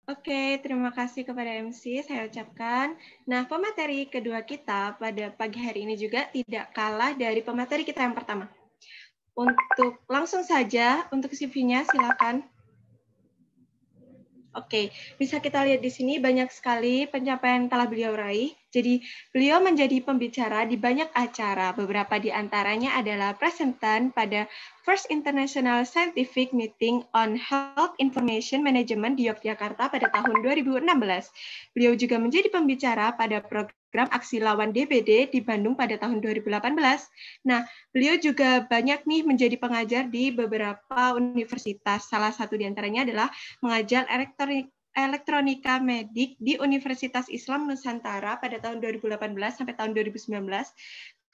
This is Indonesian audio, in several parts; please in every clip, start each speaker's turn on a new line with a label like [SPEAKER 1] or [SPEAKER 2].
[SPEAKER 1] Oke, terima kasih kepada MC, saya ucapkan. Nah, pemateri kedua kita pada pagi hari ini juga tidak kalah dari pemateri kita yang pertama. Untuk langsung saja, untuk CV-nya silakan. Oke, bisa kita lihat di sini banyak sekali pencapaian yang telah beliau raih. Jadi, beliau menjadi pembicara di banyak acara. Beberapa di antaranya adalah presentan pada First International Scientific Meeting on Health Information Management di Yogyakarta pada tahun 2016. Beliau juga menjadi pembicara pada program Aksi Lawan DBD di Bandung pada tahun 2018. Nah, beliau juga banyak nih menjadi pengajar di beberapa universitas. Salah satu di antaranya adalah mengajar elektronika medik di Universitas Islam Nusantara pada tahun 2018 sampai tahun 2019.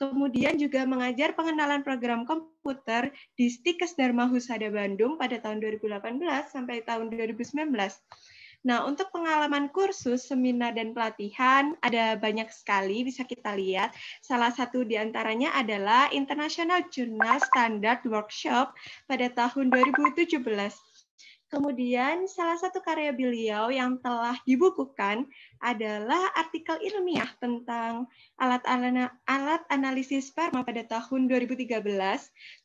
[SPEAKER 1] Kemudian juga mengajar pengenalan program komputer di Stikes Dharma Husada Bandung pada tahun 2018 sampai tahun 2019. Nah, untuk pengalaman kursus, seminar, dan pelatihan, ada banyak sekali bisa kita lihat. Salah satu di antaranya adalah International Journal Standard Workshop pada tahun 2017. Kemudian salah satu karya beliau yang telah dibukukan adalah artikel ilmiah tentang alat analisis sperma pada tahun 2013,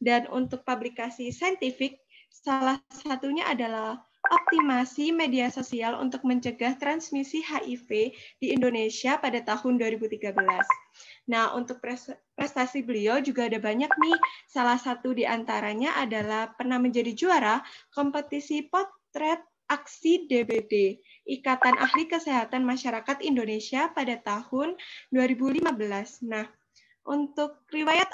[SPEAKER 1] dan untuk publikasi saintifik salah satunya adalah optimasi media sosial untuk mencegah transmisi HIV di Indonesia pada tahun 2013. Nah, untuk prestasi beliau juga ada banyak nih. Salah satu di antaranya adalah pernah menjadi juara kompetisi potret aksi DBD, Ikatan Ahli Kesehatan Masyarakat Indonesia pada tahun 2015. Nah, untuk riwayat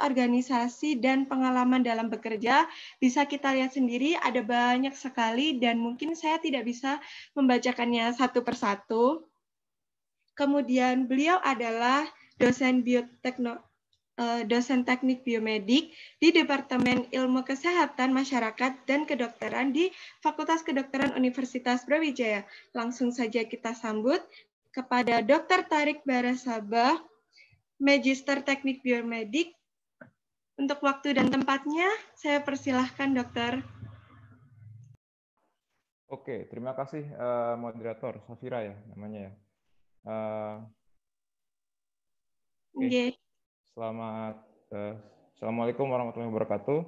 [SPEAKER 1] organisasi dan pengalaman dalam bekerja, bisa kita lihat sendiri ada banyak sekali dan mungkin saya tidak bisa membacakannya satu persatu. Kemudian beliau adalah dosen teknik biomedik di Departemen Ilmu Kesehatan Masyarakat dan Kedokteran di Fakultas Kedokteran Universitas Brawijaya. Langsung saja kita sambut kepada Dr. Tarik Barasabah, Magister Teknik Biomedik. Untuk waktu dan tempatnya, saya persilahkan, Dokter.
[SPEAKER 2] Oke, terima kasih moderator Safira ya namanya ya.
[SPEAKER 1] Oke.
[SPEAKER 2] Assalamualaikum warahmatullahi wabarakatuh.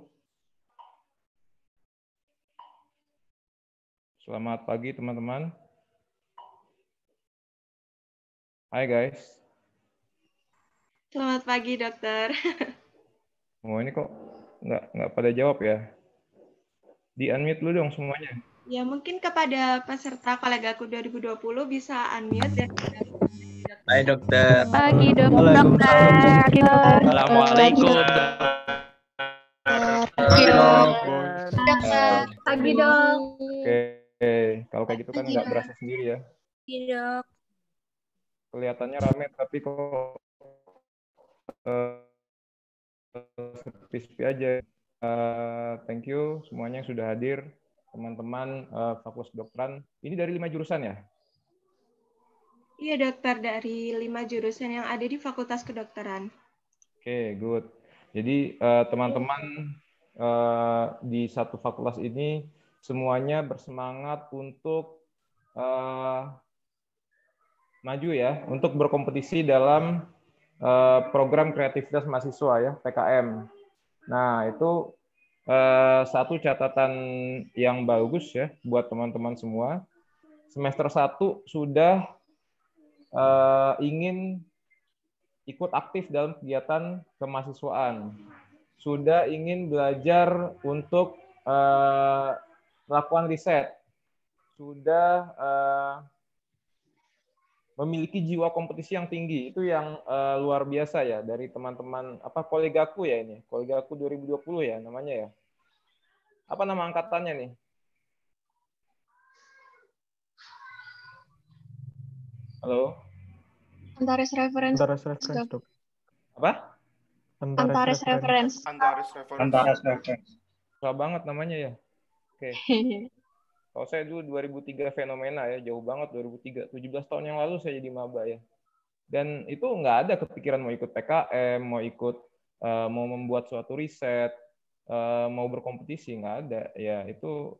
[SPEAKER 2] Selamat pagi teman-teman. Hai guys.
[SPEAKER 1] Selamat pagi, Dokter.
[SPEAKER 2] Oh, ini kok nggak pada jawab ya? Di unmute dulu dong semuanya.
[SPEAKER 1] Ya, mungkin kepada peserta kolegaku 2020 bisa unmute dan
[SPEAKER 3] Hai dokter.
[SPEAKER 4] Pagi dokter.
[SPEAKER 3] Assalamualaikum.
[SPEAKER 4] Pagi dok.
[SPEAKER 1] Pagi dok.
[SPEAKER 2] Oke, kalau kayak gitu kan nggak berasa sendiri ya.
[SPEAKER 4] Iya.
[SPEAKER 2] Kelihatannya rame tapi kok sepi-sepi aja. Thank you semuanya yang sudah hadir, teman-teman Fakultas Kedokteran. Ini dari 5 jurusan ya?
[SPEAKER 1] Iya, Dokter, dari 5 jurusan yang ada di Fakultas Kedokteran.
[SPEAKER 2] Oke, good. Jadi teman-teman di satu fakultas ini semuanya bersemangat untuk maju ya, untuk berkompetisi dalam program kreativitas mahasiswa ya, PKM. Nah, itu satu catatan yang bagus ya buat teman-teman semua. Semester 1 sudah ingin ikut aktif dalam kegiatan kemahasiswaan. Sudah ingin belajar untuk melakukan riset. Sudah memiliki jiwa kompetisi yang tinggi. Itu yang luar biasa ya dari teman-teman kolegaku ya ini. Kolegaku 2020 ya namanya ya. Apa nama angkatannya nih? Halo?
[SPEAKER 4] Antares reference.
[SPEAKER 5] Dok.
[SPEAKER 2] Apa?
[SPEAKER 4] Antares reference.
[SPEAKER 2] Susah banget namanya ya. Oke. Kalau saya dulu 2003 fenomena ya, jauh banget 2003. 17 tahun yang lalu saya jadi maba ya. Dan itu nggak ada kepikiran mau ikut PKM, mau membuat suatu riset, mau berkompetisi, nggak ada. Ya itu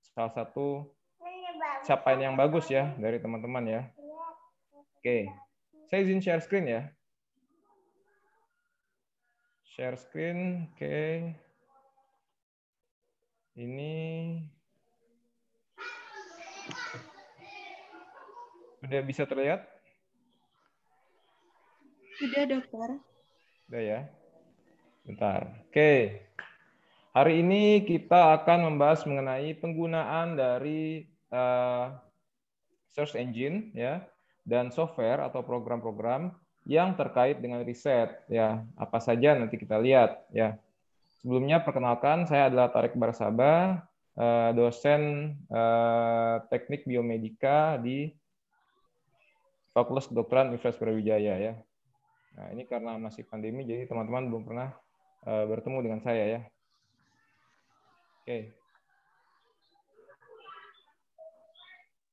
[SPEAKER 2] salah satu capaian yang bagus ya dari teman-teman ya. Oke, saya izin share screen ya. Share screen, oke. Ini sudah bisa terlihat?
[SPEAKER 1] Sudah, dokter.
[SPEAKER 2] Sudah ya. Bentar. Oke. Hari ini kita akan membahas mengenai penggunaan dari search engine ya dan software atau program-program yang terkait dengan riset ya. Apa saja nanti kita lihat ya. Sebelumnya perkenalkan, saya adalah Tarik Barsaba, dosen Teknik Biomedika di Fakultas Kedokteran Universitas Brawijaya ya. Nah, ini karena masih pandemi jadi teman-teman belum pernah bertemu dengan saya ya. Oke.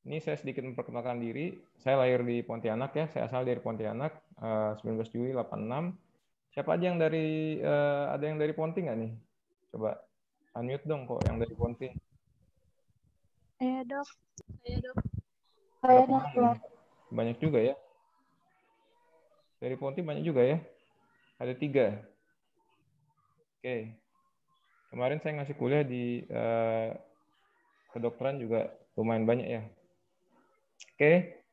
[SPEAKER 2] Ini saya sedikit memperkenalkan diri. Saya lahir di Pontianak ya. Saya asal dari Pontianak, 19 Juli 86. Siapa aja yang dari ada yang dari Ponti nggak nih? Coba unmute dong kok yang dari Ponti.
[SPEAKER 4] Saya dok.
[SPEAKER 2] Berapa orang? Banyak juga ya. Dari Ponti banyak juga ya. Ada 3. Oke. Kemarin saya ngasih kuliah di kedokteran juga lumayan banyak ya. Oke.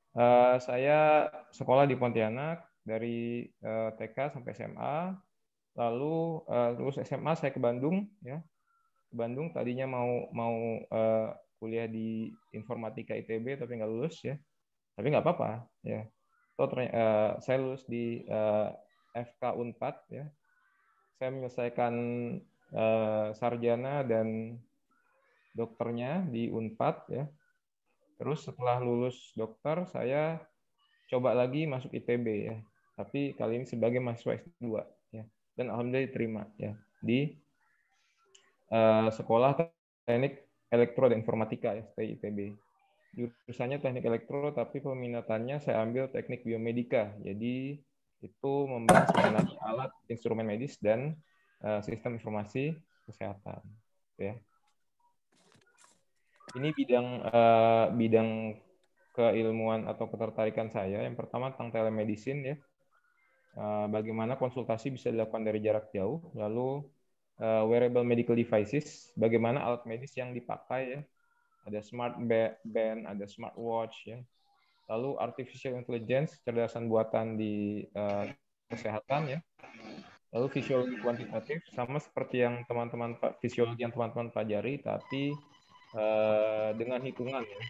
[SPEAKER 2] Saya sekolah di Pontianak dari TK sampai SMA. Lalu lulus SMA saya ke Bandung ya. Ke Bandung tadinya mau kuliah di informatika ITB tapi nggak lulus ya. Tapi nggak apa-apa ya. Saya lulus di FK Unpad ya. Saya menyelesaikan sarjana dan dokternya di Unpad ya. Terus setelah lulus dokter saya coba lagi masuk ITB ya. Tapi kali ini sebagai mahasiswa S2 ya. Dan alhamdulillah diterima ya di Sekolah Teknik Elektro dan Informatika ya, ITB. Jurusannya Teknik Elektro tapi peminatannya saya ambil Teknik Biomedika. Jadi itu membahas mengenai alat instrumen medis dan sistem informasi kesehatan ya. Ini bidang keilmuan atau ketertarikan saya. Yang pertama tentang telemedicine ya. Bagaimana konsultasi bisa dilakukan dari jarak jauh, lalu wearable medical devices, bagaimana alat medis yang dipakai ya. Ada smart band, ada smartwatch ya. Lalu artificial intelligence, kecerdasan buatan di kesehatan ya. Lalu fisiologi kuantitatif sama seperti yang teman-teman fisiologi yang teman-teman pelajari tapi dengan hitungan ya.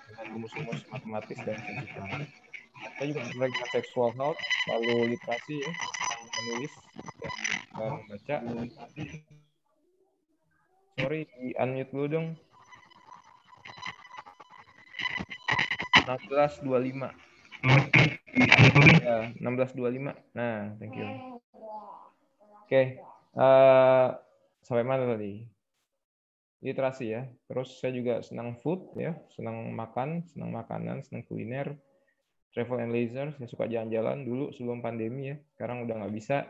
[SPEAKER 2] Dengan rumus-rumus matematis dan fisika. Saya juga tertarik dengan sexual health, lalu literasi ya, menulis dan membaca. Sorry, di unmute dulu dong. 1625. Ya, 1625. Nah, thank you. Oke. Sampai mana tadi? Literasi ya. Terus saya juga senang food ya, senang makan, senang makanan, senang kuliner, travel and leisure. Saya suka jalan-jalan dulu sebelum pandemi ya. Sekarang udah nggak bisa.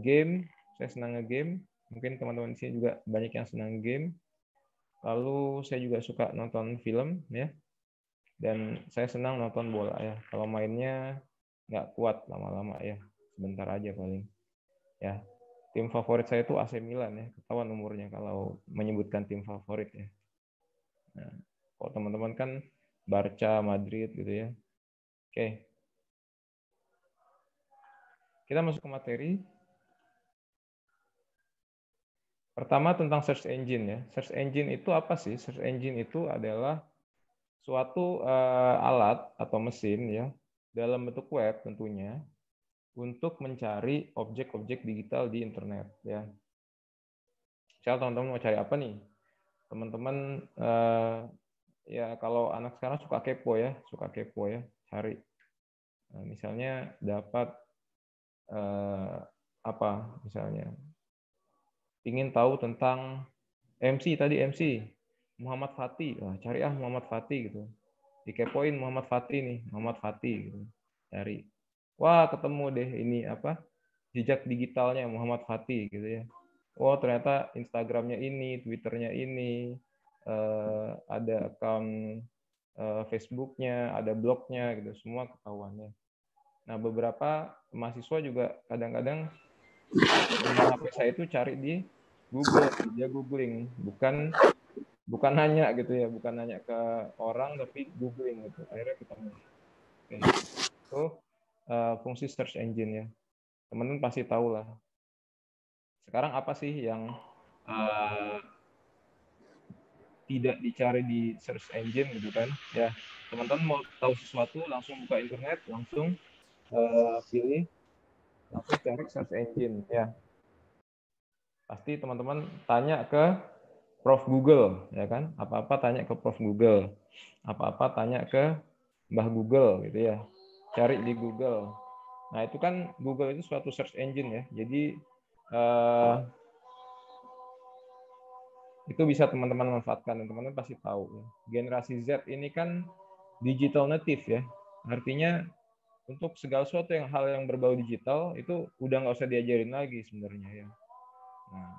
[SPEAKER 2] Game, saya senang nge-game. Mungkin teman-teman di sini juga banyak yang senang game. Lalu saya juga suka nonton film ya. Dan saya senang nonton bola ya. Kalau mainnya nggak kuat lama-lama ya. Sebentar aja paling. Ya. Tim favorit saya itu AC Milan ya. Ketahuan umurnya kalau menyebutkan tim favorit ya. Nah, kalau teman-teman kan Barca, Madrid gitu ya. Oke. Kita masuk ke materi. Pertama tentang search engine ya. Search engine itu apa sih? Search engine itu adalah suatu alat atau mesin ya dalam bentuk web tentunya untuk mencari objek-objek digital di internet ya. Misalnya teman-teman mau cari apa nih? Teman-teman ya kalau anak sekarang suka kepo ya, cari. Nah, misalnya dapat apa misalnya? Ingin tahu tentang MC Muhammad Fatih. Wah, cari Muhammad Fatih gitu. Dikepoin Muhammad Fatih nih, Muhammad Fatih gitu. Cari. Wah, ketemu deh ini apa? Jejak digitalnya Muhammad Fatih gitu ya. Oh, ternyata Instagramnya ini, Twitternya ini, ada akun Facebooknya, ada blognya gitu, semua ketahuannya. Nah, beberapa mahasiswa juga kadang-kadang dengan HP saya itu cari di Google, dia googling, bukan nanya gitu ya, bukan nanya ke orang tapi googling gitu. Akhirnya ketemu. Oke. Itu fungsi search engine ya. Teman-teman pasti tahu lah. Sekarang apa sih yang tidak dicari di search engine gitu kan? Ya, teman-teman mau tahu sesuatu langsung buka internet, langsung pilih, langsung cari search engine ya. Pasti teman-teman tanya ke Prof Google ya kan? Apa-apa tanya ke Prof Google. Apa-apa tanya ke Mbah Google gitu ya. Cari di Google. Nah, itu kan Google itu suatu search engine ya. Jadi itu bisa teman-teman manfaatkan dan teman-teman pasti tahu. Generasi Z ini kan digital native ya. Artinya untuk segala sesuatu hal yang berbau digital itu udah nggak usah diajarin lagi sebenarnya ya. Nah,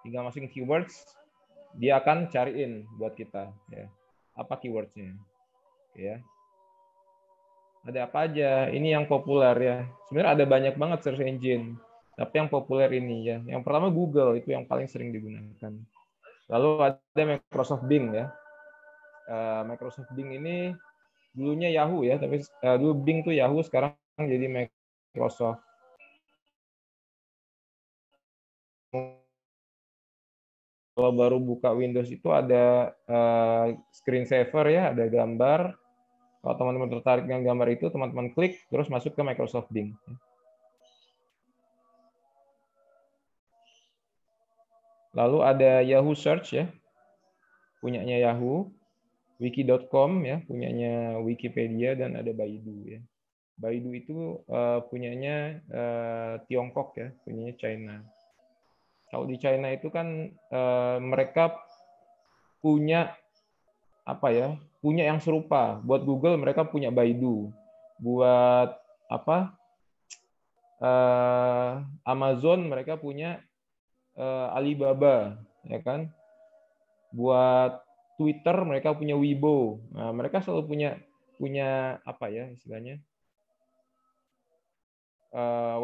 [SPEAKER 2] tinggal masukin keywords, dia akan cariin buat kita ya. Apa keywordsnya? Ya. Ada apa aja? Ini yang populer ya. Sebenarnya ada banyak banget search engine, tapi yang populer ini ya. Yang pertama Google, itu yang paling sering digunakan. Lalu ada Microsoft Bing ya. Microsoft Bing ini dulunya Yahoo ya, tapi dulu Bing tuh Yahoo, sekarang jadi Microsoft. Kalau baru buka Windows itu ada screensaver ya, ada gambar. Kalau teman-teman tertarik dengan gambar itu, teman-teman klik, terus masuk ke Microsoft Bing. Lalu ada Yahoo Search ya, punyanya Yahoo. Wiki.com ya, punyanya Wikipedia, dan ada Baidu ya. Baidu itu punyanya Tiongkok ya, punyanya China. Kalau di China itu kan mereka punya apa ya? Punya yang serupa. Buat Google mereka punya Baidu. Buat apa? Amazon mereka punya Alibaba, ya kan? Buat Twitter mereka punya Weibo. Nah, mereka selalu punya apa ya istilahnya?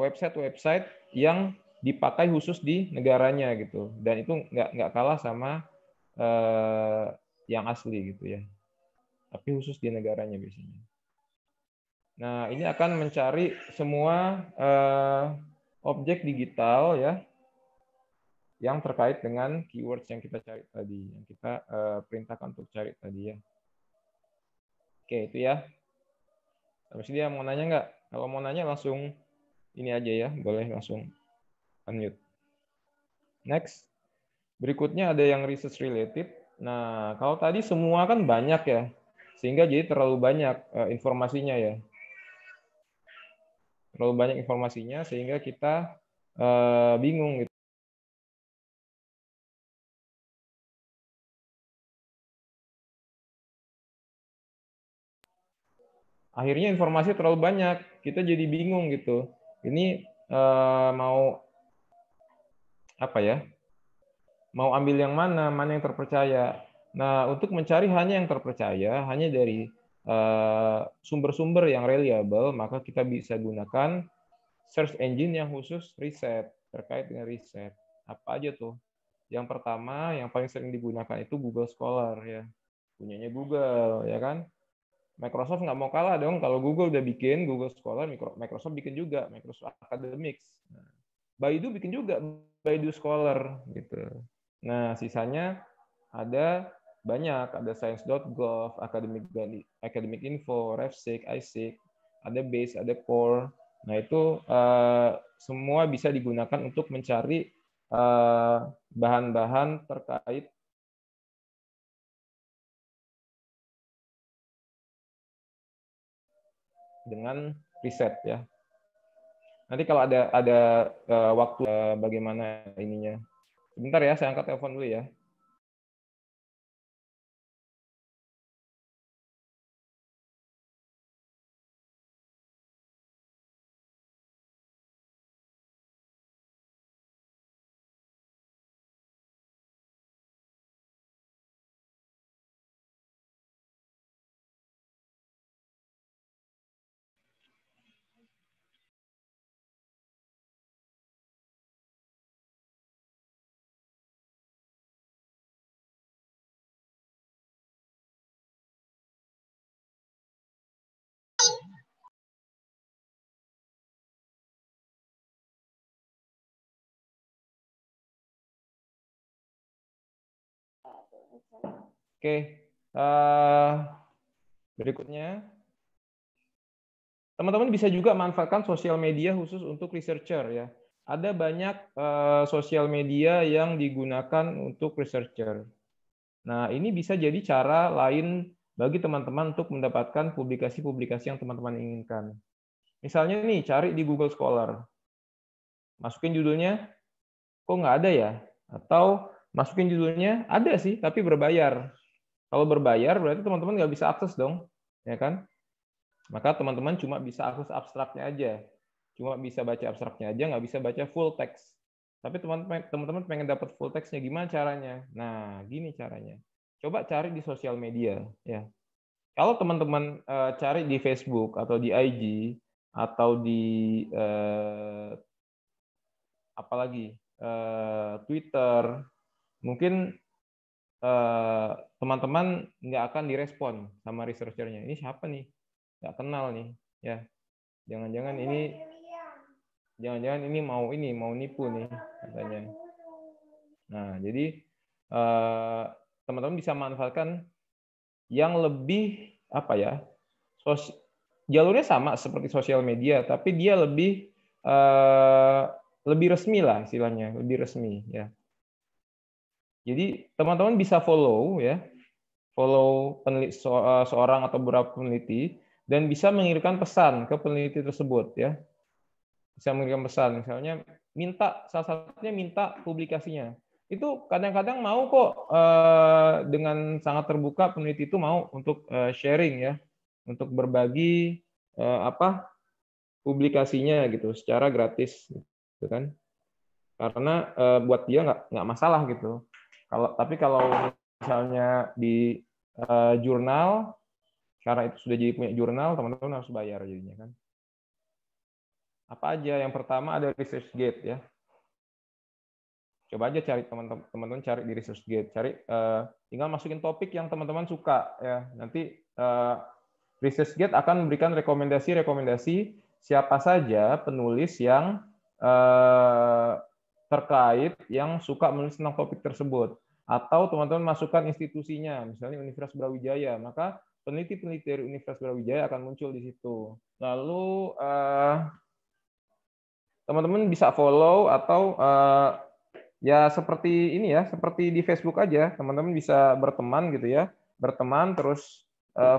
[SPEAKER 2] Website-website yang dipakai khusus di negaranya gitu, dan itu nggak kalah sama yang asli gitu ya, tapi khusus di negaranya biasanya. Nah, ini akan mencari semua objek digital ya yang terkait dengan keywords yang kita cari tadi, yang kita perintahkan untuk cari tadi ya. Oke, itu ya. Habis dia mau nanya nggak? Kalau mau nanya langsung ini aja ya, boleh langsung unmute. Next. Berikutnya ada yang research related. Nah, kalau tadi semua kan banyak ya, sehingga jadi terlalu banyak informasinya ya. Terlalu banyak informasinya sehingga kita bingung gitu. Akhirnya informasi terlalu banyak, kita jadi bingung gitu. Ini mau apa ya? Mau ambil yang mana yang terpercaya. Nah, untuk mencari hanya yang terpercaya, hanya dari sumber-sumber yang reliable, maka kita bisa gunakan search engine yang khusus riset, terkait dengan riset. Apa aja tuh? Yang pertama, yang paling sering digunakan itu Google Scholar ya. Punyanya Google, ya kan? Microsoft nggak mau kalah dong. Kalau Google udah bikin Google Scholar, Microsoft bikin juga Microsoft Academics. Nah, Baidu bikin juga Baidu Scholar gitu. Nah, sisanya ada banyak, ada science.gov, academic info, RefSeq, iSeq, ada base, ada core. Nah, itu semua bisa digunakan untuk mencari bahan-bahan terkait dengan riset ya. Nanti kalau ada waktu bagaimana ininya. Sebentar ya, saya angkat telepon dulu ya. Oke, berikutnya. Teman-teman bisa juga manfaatkan sosial media khusus untuk researcher ya. Ada banyak sosial media yang digunakan untuk researcher. Nah, ini bisa jadi cara lain bagi teman-teman untuk mendapatkan publikasi-publikasi yang teman-teman inginkan. Misalnya nih, cari di Google Scholar. Masukin judulnya, kok nggak ada ya? Atau masukin judulnya, ada sih, tapi berbayar. Kalau berbayar, berarti teman-teman nggak bisa akses dong, ya kan? Maka teman-teman cuma bisa akses abstraknya aja. Cuma bisa baca abstraknya aja, nggak bisa baca full text. Tapi teman-teman pengen dapat full text-nya, gimana caranya? Nah, gini caranya. Coba cari di sosial media. Ya. Kalau teman-teman cari di Facebook atau di IG atau di apalagi Twitter, mungkin teman-teman nggak akan direspon sama researcher-nya. Ini siapa nih? Nggak kenal nih. Ya, jangan-jangan ini mau nipu nih katanya. Nah, jadi teman-teman bisa manfaatkan yang lebih apa ya? Jalurnya sama seperti sosial media, tapi dia lebih resmi lah istilahnya, lebih resmi ya. Jadi teman-teman bisa follow ya, follow seorang atau beberapa peneliti dan bisa mengirimkan pesan ke peneliti tersebut ya. Bisa mengirim pesan, misalnya salah satunya minta publikasinya. Itu kadang-kadang mau kok dengan sangat terbuka peneliti itu mau untuk sharing ya, untuk berbagi publikasinya gitu secara gratis, gitu kan? Karena buat dia nggak masalah gitu. Tapi kalau misalnya di jurnal, karena itu sudah jadi punya jurnal, teman-teman harus bayar jadinya kan. Apa aja? Yang pertama ada ResearchGate ya. Coba aja cari teman-teman cari di ResearchGate, tinggal masukin topik yang teman-teman suka ya. Nanti ResearchGate akan memberikan rekomendasi siapa saja penulis yang terkait yang suka menulis tentang topik tersebut. Atau teman-teman masukkan institusinya, misalnya Universitas Brawijaya, maka peneliti-peneliti dari Universitas Brawijaya akan muncul di situ. Lalu teman-teman bisa follow atau ya seperti ini ya, seperti di Facebook aja, teman-teman bisa berteman gitu ya, berteman terus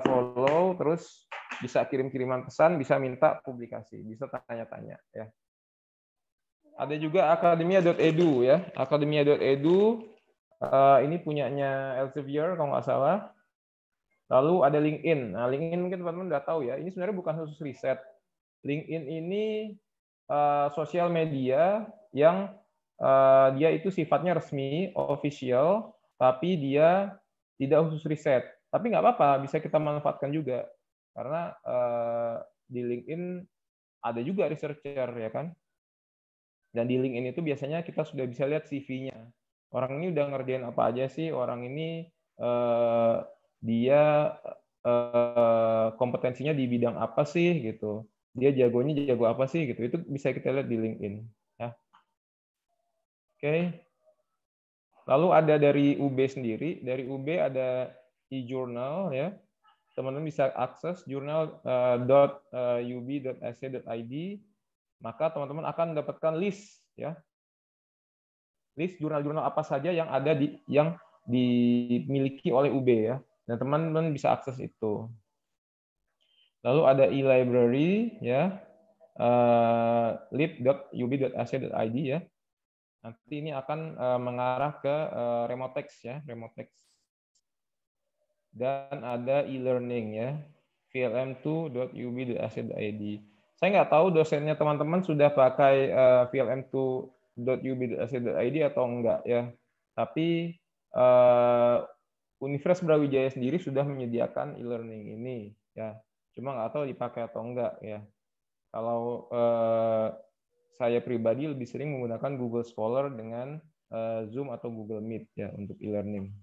[SPEAKER 2] follow, terus bisa kirim-kiriman pesan, bisa minta publikasi, bisa tanya-tanya ya. Ada juga akademia.edu ya, akademia.edu ini punyanya Elsevier kalau nggak salah. Lalu ada LinkedIn. Nah, LinkedIn mungkin teman-teman udah tahu ya, ini sebenarnya bukan khusus riset. LinkedIn ini sosial media yang dia itu sifatnya resmi, official, tapi dia tidak khusus riset. Tapi nggak apa-apa, bisa kita manfaatkan juga. Karena di LinkedIn ada juga researcher, ya kan? Dan di LinkedIn itu biasanya kita sudah bisa lihat CV-nya. Orang ini udah ngerjain apa aja sih? Orang ini dia kompetensinya di bidang apa sih gitu? Dia jagonya jago apa sih gitu? Itu bisa kita lihat di LinkedIn. Ya. Oke. Lalu ada dari UB sendiri. Dari UB ada e-journal ya. Teman-teman bisa akses journal.ub.ac.id. Maka teman-teman akan mendapatkan list ya. List jurnal-jurnal apa saja yang ada yang dimiliki oleh UB ya. Dan teman-teman bisa akses itu. Lalu ada e-library ya. lib.ub.ac.id ya. Nanti ini akan mengarah ke Remotext ya, Remotext. Dan ada e-learning ya, vlm2.ub.ac.id. Saya nggak tahu dosennya teman-teman sudah pakai vlm2.ub.ac.id atau enggak ya. Tapi Universitas Brawijaya sendiri sudah menyediakan e-learning ini ya. Cuma nggak tahu dipakai atau enggak ya. Kalau saya pribadi lebih sering menggunakan Google Scholar dengan Zoom atau Google Meet ya untuk e-learning.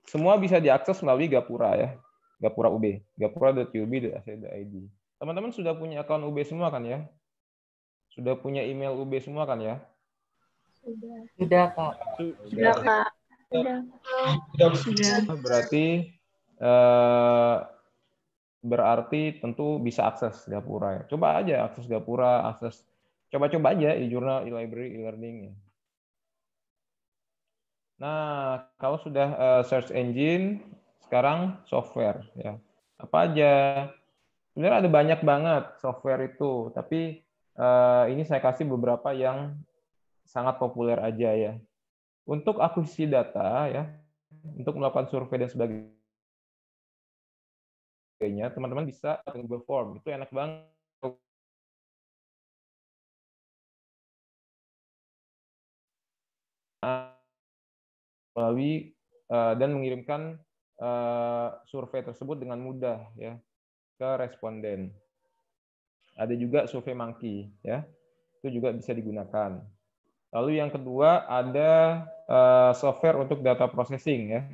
[SPEAKER 2] Semua bisa diakses melalui Gapura ya, Gapura UB, gapura.ub.ac.id. Teman-teman sudah punya akun UB semua kan ya? Sudah punya email UB semua kan ya?
[SPEAKER 4] Sudah.
[SPEAKER 3] Sudah, Kak.
[SPEAKER 4] Sudah, Kak. Sudah.
[SPEAKER 1] Sudah.
[SPEAKER 2] Berarti berarti tentu bisa akses Gapura ya. Coba aja akses Gapura, coba-coba aja e-journal, e-library, e-learning ya. Nah, kalau sudah search engine, sekarang software ya. Apa aja? Sebenarnya ada banyak banget software itu, tapi ini saya kasih beberapa yang sangat populer aja ya. Untuk akuisisi data ya, untuk melakukan survei dan sebagainya, teman-teman bisa Google Form. Itu enak banget melalui dan mengirimkan survei tersebut dengan mudah ya ke responden. Ada juga Survey Monkey ya, itu juga bisa digunakan. Lalu yang kedua ada software untuk data processing ya.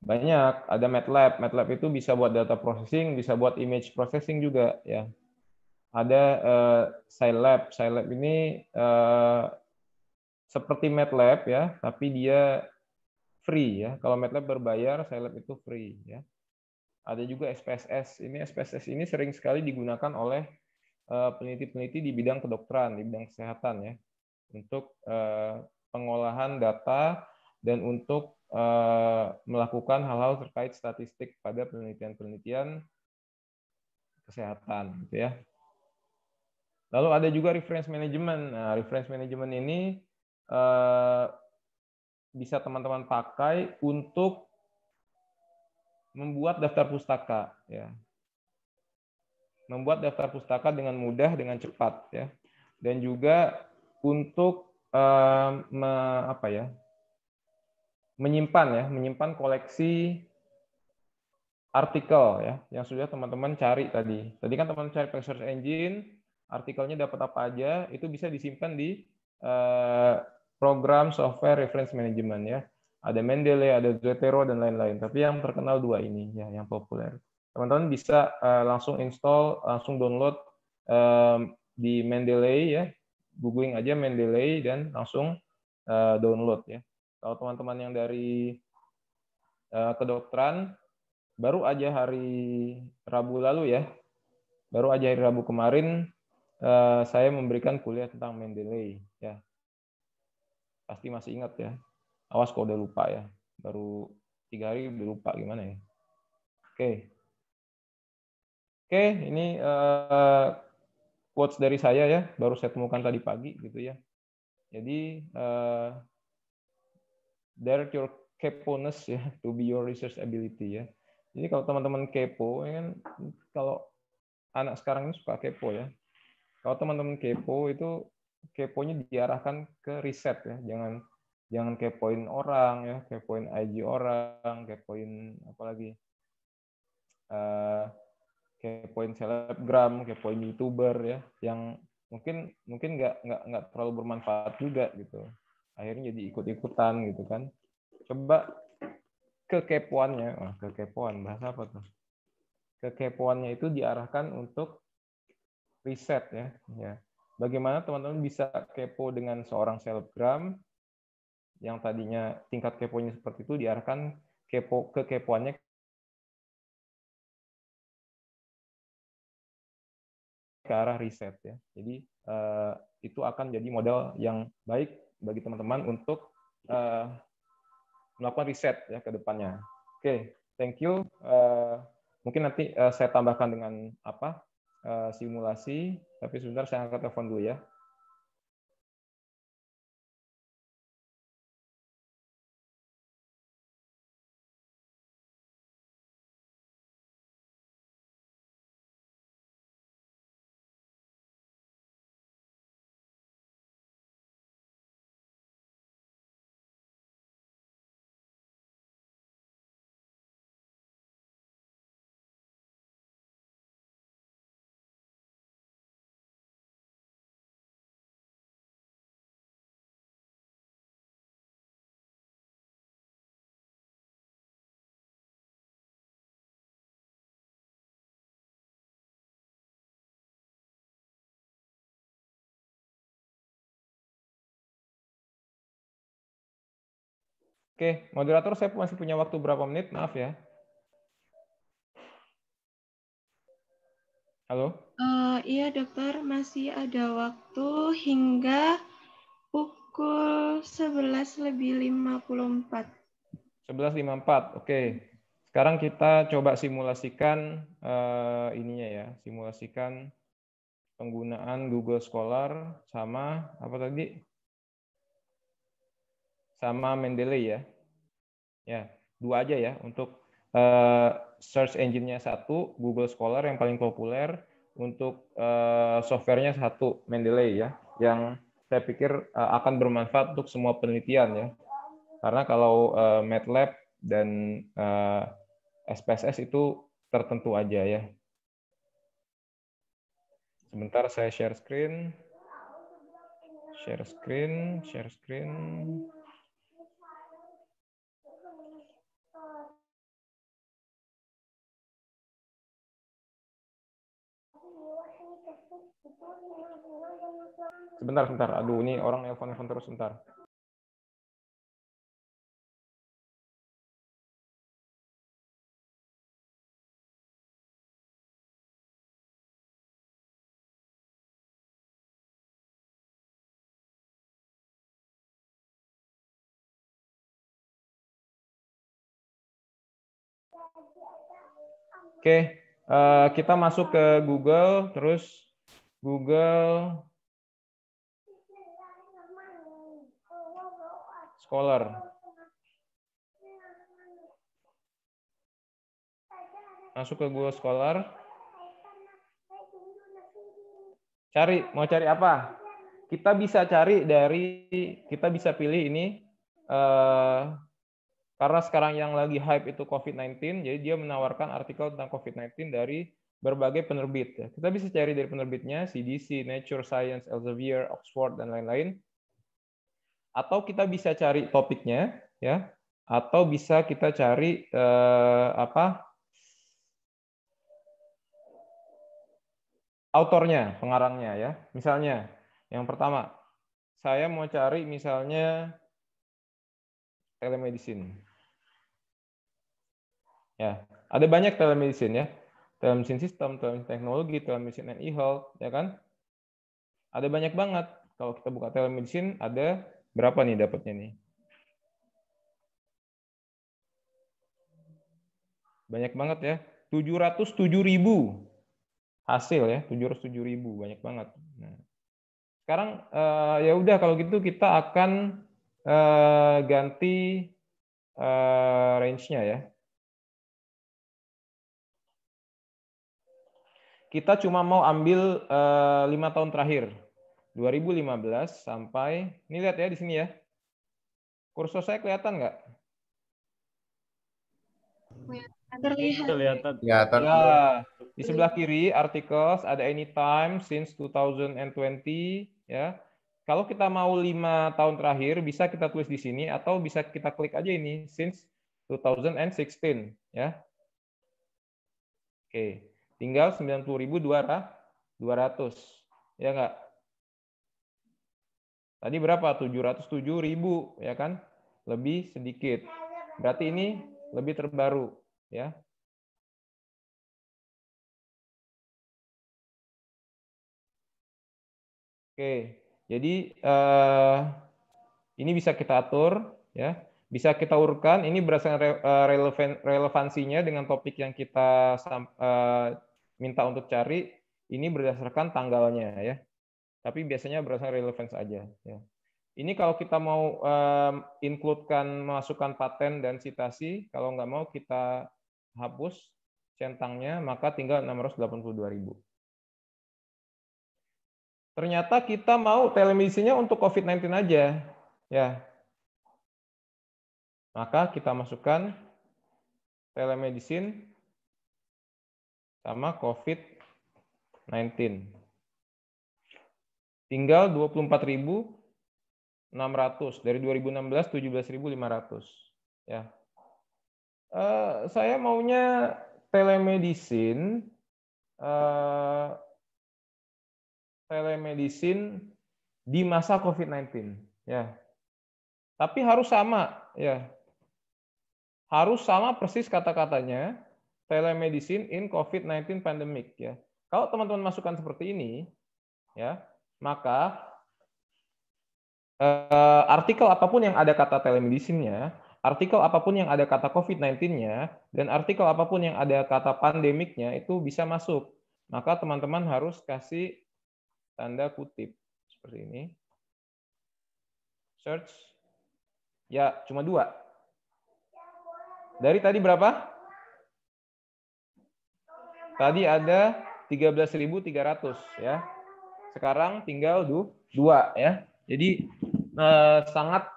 [SPEAKER 2] Banyak, ada MATLAB. MATLAB itu bisa buat data processing, bisa buat image processing juga ya. Ada Scilab. Scilab ini seperti MATLAB ya, tapi dia free ya. Kalau MATLAB berbayar, Scilab itu free ya. Ada juga SPSS. Ini SPSS ini sering sekali digunakan oleh peneliti-peneliti di bidang kedokteran, di bidang kesehatan ya, untuk pengolahan data dan untuk melakukan hal-hal terkait statistik pada penelitian-penelitian kesehatan, gitu ya. Lalu ada juga reference management. Nah, reference management ini bisa teman-teman pakai untuk membuat daftar pustaka, ya. Membuat daftar pustaka dengan mudah, dengan cepat, ya. Dan juga untuk menyimpan koleksi artikel ya yang sudah teman-teman cari tadi. Tadi kan teman-teman cari pakai search engine, artikelnya dapat apa aja, itu bisa disimpan di program software reference management ya. Ada Mendeley, ada Zotero dan lain-lain. Tapi yang terkenal dua ini ya yang populer. Teman-teman bisa langsung install, langsung download di Mendeley ya. Googling aja Mendeley dan langsung download ya. Kalau teman-teman yang dari kedokteran, baru aja hari Rabu lalu ya, baru aja hari Rabu kemarin saya memberikan kuliah tentang Mendeley ya. Pasti masih ingat ya. Awas kalau udah lupa ya. Baru 3 hari udah lupa gimana ya. Oke, ini quotes dari saya ya, baru saya temukan tadi pagi gitu ya. Jadi direct your keponess ya to be your research ability ya. Jadi kalau teman-teman kepo ya kan, kalau anak sekarang ini suka kepo ya. Kalau teman-teman kepo itu keponya diarahkan ke riset ya, jangan kepoin orang ya, kepoin IG orang, kepoin apalagi kepoin selebgram, kepoin youtuber ya, yang mungkin nggak terlalu bermanfaat juga gitu. Akhirnya jadi ikut-ikutan gitu kan. Coba kekepoan bahasa apa tuh? Kekepoannya itu diarahkan untuk riset ya. Bagaimana teman-teman bisa kepo dengan seorang selebgram yang tadinya tingkat keponya seperti itu diarahkan kekepoannya ke arah riset ya. Jadi itu akan jadi modal yang baik bagi teman-teman untuk melakukan riset ya ke depannya. Oke, thank you. Mungkin nanti saya tambahkan dengan simulasi, tapi sebentar saya angkat telepon dulu ya. Oke, moderator, saya masih punya waktu berapa menit? Maaf ya. Halo?
[SPEAKER 1] Iya dokter, masih ada waktu hingga pukul 11:54.
[SPEAKER 2] 11.54. Oke. Sekarang kita coba simulasikan ininya ya, simulasikan penggunaan Google Scholar sama apa tadi? Sama Mendeley ya. Ya, 2 aja ya untuk search engine-nya 1 Google Scholar yang paling populer, untuk software-nya 1 Mendeley ya, yang saya pikir akan bermanfaat untuk semua penelitian ya. Karena kalau MATLAB dan SPSS itu tertentu aja ya. Sebentar saya share screen. Share screen. Sebentar. Aduh, ini orang nelpon terus, sebentar. Oke, kita masuk ke Google, terus Google Scholar. Masuk ke Google Scholar. Mau cari apa? Kita bisa pilih ini, karena sekarang yang lagi hype itu COVID-19, jadi dia menawarkan artikel tentang COVID-19 dari berbagai penerbit. Kita bisa cari dari penerbitnya, CDC, Nature, Science, Elsevier, Oxford, dan lain-lain. Atau kita bisa cari topiknya, ya. Atau bisa kita cari autornya, pengarangnya ya. Misalnya, yang pertama, saya mau cari misalnya telemedicine. Ya, ada banyak telemedicine ya. Telemedicine system, telemedicine teknologi, telemedicine and e-health, ya kan? Ada banyak banget. Kalau kita buka telemedicine, ada berapa nih dapatnya nih? Banyak banget ya. 707.000 hasil ya, 707.000, banyak banget. Nah, sekarang ya udah kalau gitu kita akan ganti range-nya ya. Kita cuma mau ambil 5 tahun terakhir, 2015 sampai, ini lihat ya di sini ya. Kursor saya kelihatan nggak?
[SPEAKER 1] Terlihat.
[SPEAKER 3] Kelihatan.
[SPEAKER 2] Ya, di sebelah kiri articles ada anytime since 2020 ya. Kalau kita mau 5 tahun terakhir bisa kita tulis di sini atau bisa kita klik aja ini since 2016 ya. Oke, tinggal 90.200 ya enggak? Tadi berapa? 707.000 ya kan? Lebih sedikit. Berarti ini lebih terbaru ya. Oke, jadi ini bisa kita atur, ya, bisa kita urutkan. Ini berdasarkan relevansinya dengan topik yang kita minta untuk cari. Ini berdasarkan tanggalnya, ya. Tapi biasanya berdasarkan relevance aja. Ya. Ini kalau kita mau include-kan, masukkan paten dan citasi, kalau nggak mau kita hapus centangnya, maka tinggal 682.000. Ternyata kita mau telemedicine-nya untuk COVID-19 aja. Ya. Maka kita masukkan telemedicine sama COVID-19. Tinggal 24.600. Dari 2016, 17.500. Ya. Saya maunya telemedicine di masa COVID-19, ya. Tapi harus sama, ya. harus sama persis kata-katanya telemedicine in COVID-19 pandemic ya. Kalau teman-teman masukkan seperti ini ya, maka artikel apapun yang ada kata telemedicine-nya, artikel apapun yang ada kata COVID-19-nya, dan artikel apapun yang ada kata pandemiknya itu bisa masuk. Maka teman-teman harus kasih tanda kutip seperti ini. Search. Ya, cuma 2. Dari tadi berapa? Tadi ada 13.300 ya. Sekarang tinggal 2 ya. Jadi sangat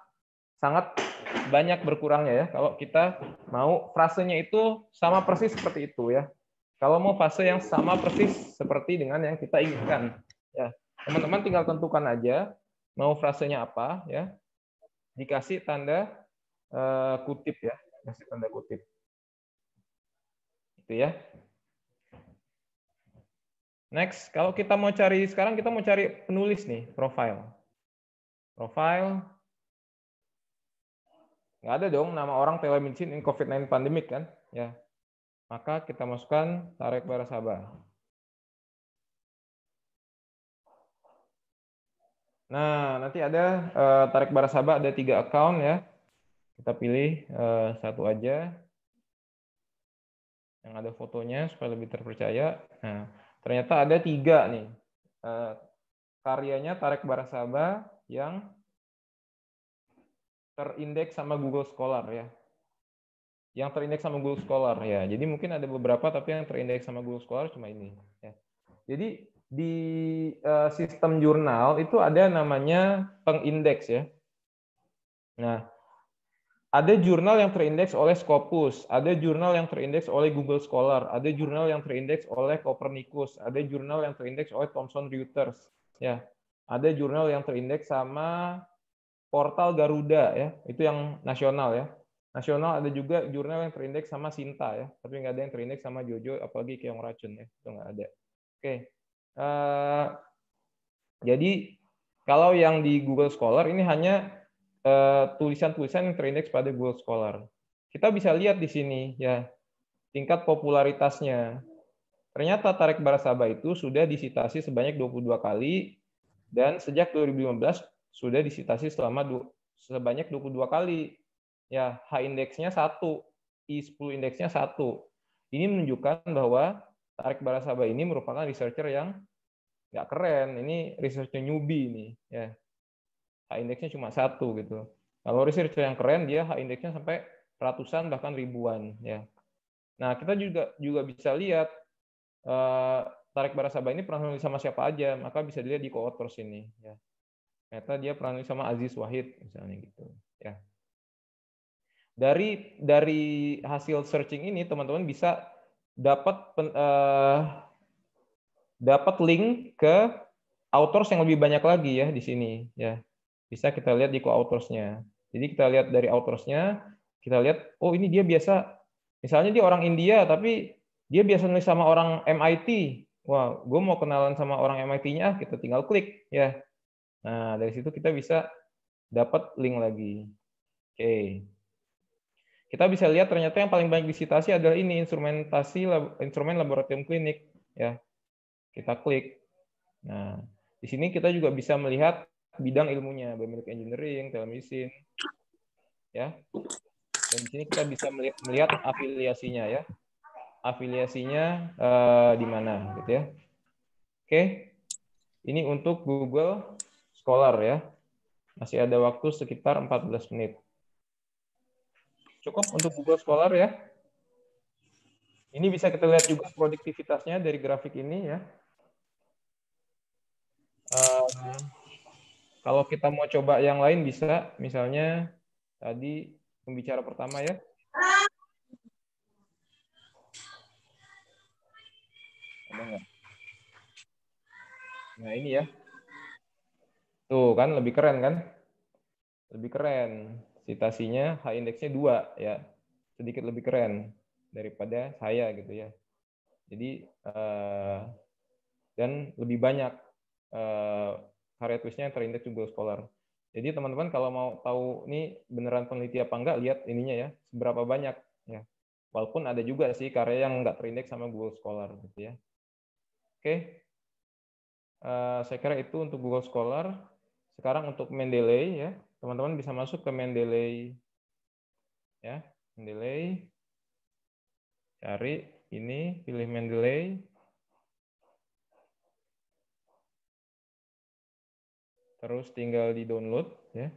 [SPEAKER 2] banyak berkurangnya ya kalau kita mau frasenya itu sama persis seperti itu ya. Kalau mau fase yang sama persis seperti dengan yang kita inginkan ya. Teman-teman tinggal tentukan aja mau frasenya apa ya. Dikasih tanda kutip ya, kasih tanda kutip. Itu ya. Next, kalau kita mau cari sekarang kita mau cari penulis nih, profile. Profile. Nggak ada dong nama orang telemedicine in COVID-19 pandemic kan? Ya. Maka kita masukkan Tarek Barasaba. Nah, nanti ada Tarek Barasaba ada 3 account ya. Kita pilih satu aja yang ada fotonya supaya lebih terpercaya. Nah, ternyata ada 3 nih karyanya Tarek Barasaba yang terindeks sama Google Scholar ya. Yang terindeks sama Google Scholar ya. Jadi mungkin ada beberapa tapi yang terindeks sama Google Scholar cuma ini. Ya. Jadi di sistem jurnal itu ada namanya pengindeks ya. Nah, ada jurnal yang terindeks oleh Scopus, ada jurnal yang terindeks oleh Google Scholar, ada jurnal yang terindeks oleh Copernicus, ada jurnal yang terindeks oleh Thomson Reuters, ya. Ada jurnal yang terindeks sama portal Garuda ya, itu yang nasional ya. Nasional ada juga jurnal yang terindeks sama Sinta ya, tapi nggak ada yang terindeks sama Jojo, apalagi Keong Racun ya, itu nggak ada. Oke, jadi kalau yang di Google Scholar ini hanya tulisan-tulisan yang terindeks pada Google Scholar. Kita bisa lihat di sini ya tingkat popularitasnya. Ternyata Tarek Barasaba itu sudah disitasi sebanyak 22 kali dan sejak 2015 sudah disitasi sebanyak 22 kali. Ya, H-indeksnya 1, I10 indeksnya 1. Ini menunjukkan bahwa Tarek Barasaba ini merupakan researcher yang nggak keren. Ini researcher newbie nih, ya. H-indeksnya cuma 1 gitu. Kalau researcher yang keren dia H-indeksnya sampai ratusan bahkan ribuan ya. Nah, kita juga bisa lihat Tarek Barasaba ini pernah nulis sama siapa aja, maka bisa dilihat di co-authors ini ya. Ternyata dia pernah nulis sama Aziz Wahid misalnya gitu ya. Dari hasil searching ini teman-teman bisa dapat link ke authors yang lebih banyak lagi ya di sini ya. Bisa kita lihat di co-authors-nya. Jadi kita lihat dari authors-nya, kita lihat oh ini dia biasa misalnya dia orang India tapi dia biasa nulis sama orang MIT. Wah, gue mau kenalan sama orang MIT-nya, kita tinggal klik ya. Nah, dari situ kita bisa dapat link lagi. Oke. Kita bisa lihat ternyata yang paling banyak disitasi adalah ini instrumen laboratorium klinik ya. Kita klik. Nah, di sini kita juga bisa melihat bidang ilmunya, biomedical engineering, telemedicine ya. Dan di sini kita bisa melihat afiliasinya ya. Afiliasinya di mana gitu ya. Oke. Ini untuk Google Scholar ya. Masih ada waktu sekitar 14 menit. Cukup untuk Google Scholar ya. Ini bisa kita lihat juga produktivitasnya dari grafik ini ya. Kalau kita mau coba yang lain bisa, misalnya tadi pembicara pertama ya. Ada nggak? Nah ini ya. Tuh kan lebih keren kan? Lebih keren. Citasinya H-indeksnya 2 ya. Sedikit lebih keren daripada saya gitu ya. Jadi dan lebih banyak karya tulisnya yang terindeks Google Scholar. Jadi teman-teman kalau mau tahu ini beneran peneliti apa enggak, lihat ininya ya, seberapa banyak ya. Walaupun ada juga sih karya yang nggak terindeks sama Google Scholar gitu ya. Oke, saya kira itu untuk Google Scholar. Sekarang untuk Mendeley ya, teman-teman bisa masuk ke Mendeley ya, Mendeley, cari ini, pilih Mendeley, terus tinggal di download ya.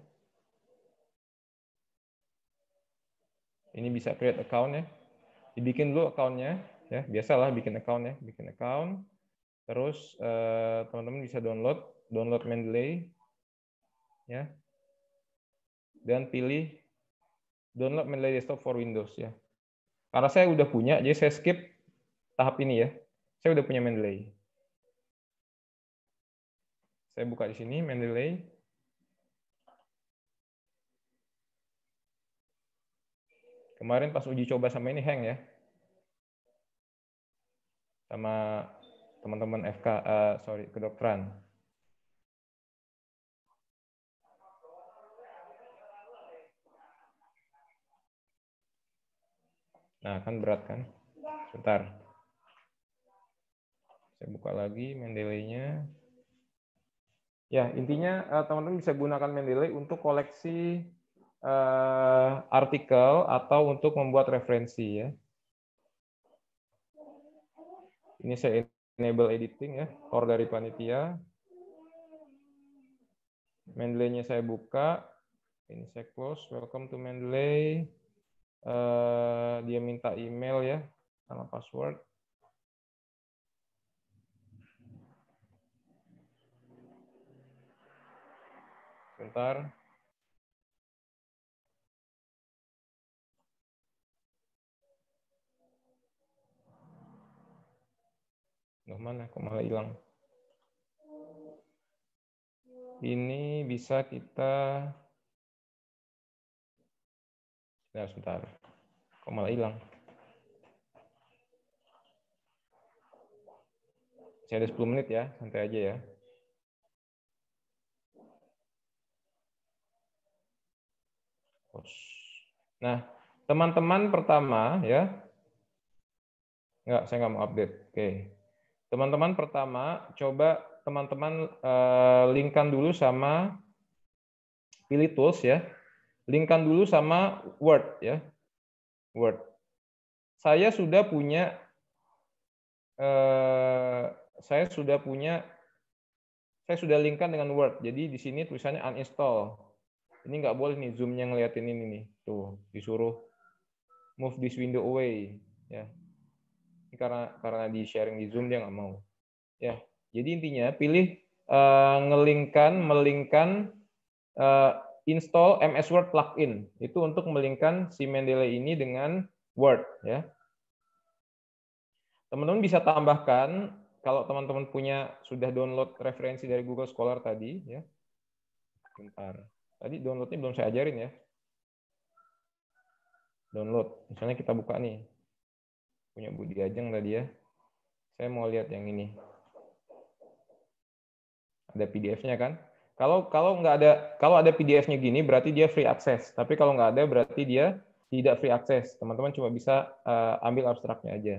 [SPEAKER 2] Ini bisa create account ya, dibikin dulu accountnya ya, biasalah bikin account ya, bikin account. Terus teman-teman bisa download Mendeley ya, dan pilih download Mendeley Desktop for Windows ya. Karena saya udah punya, jadi saya skip tahap ini ya. Saya udah punya Mendeley. Saya buka di sini Mendeley. Kemarin pas uji coba sama ini hang ya, sama teman-teman kedokteran. Nah, kan berat kan? Sebentar. Saya buka lagi Mendeley-nya. Ya, intinya teman-teman bisa gunakan Mendeley untuk koleksi artikel atau untuk membuat referensi ya. Ini saya enable editing ya, core dari panitia. Mendeley-nya saya buka. Ini saya close. Welcome to Mendeley. Dia minta email ya, sama password. Sebentar. Loh, mana? Kok malah hilang? Ini bisa kita... Ya, sebentar. Kok malah hilang? Saya ada 10 menit ya, santai aja ya. Nah, teman-teman pertama ya. Enggak, saya nggak mau update. Oke. Teman-teman pertama, coba teman-teman linkkan dulu sama pilih tools ya. Linkkan dulu sama Word ya. Word. Saya sudah punya saya sudah linkkan dengan Word. Jadi di sini tulisannya uninstall. Ini nggak boleh nih Zoom-nya ngeliatin ini nih. Tuh, disuruh move this window away ya. Ini karena di sharing di Zoom dia nggak mau. Ya. Jadi intinya pilih melingkan install MS Word plugin. Itu untuk melingkan si Mendeley ini dengan Word ya. Teman-teman bisa tambahkan kalau teman-teman sudah download referensi dari Google Scholar tadi ya. Bentar. Tadi downloadnya belum saya ajarin ya. Download. Misalnya kita buka nih. Punya Budi Ajeng tadi ya. Saya mau lihat yang ini. Ada PDF-nya kan? Kalau ada PDF-nya gini berarti dia free access. Tapi kalau nggak ada berarti dia tidak free access. Teman-teman cuma bisa ambil abstraknya aja.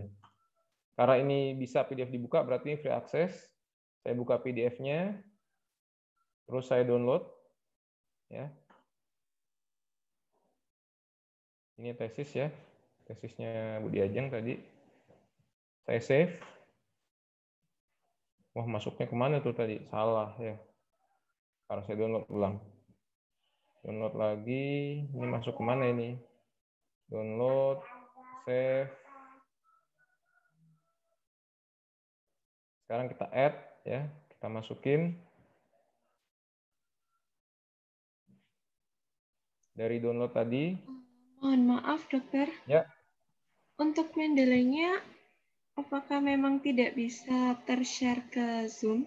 [SPEAKER 2] Karena ini bisa PDF dibuka, berarti ini free access. Saya buka PDF-nya, terus saya download. Ya. Ini tesis ya, tesisnya Budi Ajeng tadi. Saya save. Wah, masuknya kemana tuh tadi? Salah ya. Harus saya download ulang. Download lagi. Ini masuk kemana ini? Download, save. Sekarang kita add ya, kita masukin dari download tadi.
[SPEAKER 1] Mohon maaf, dokter.
[SPEAKER 2] Ya.
[SPEAKER 1] Untuk Mendeley-nya, apakah memang tidak bisa ter-share ke Zoom?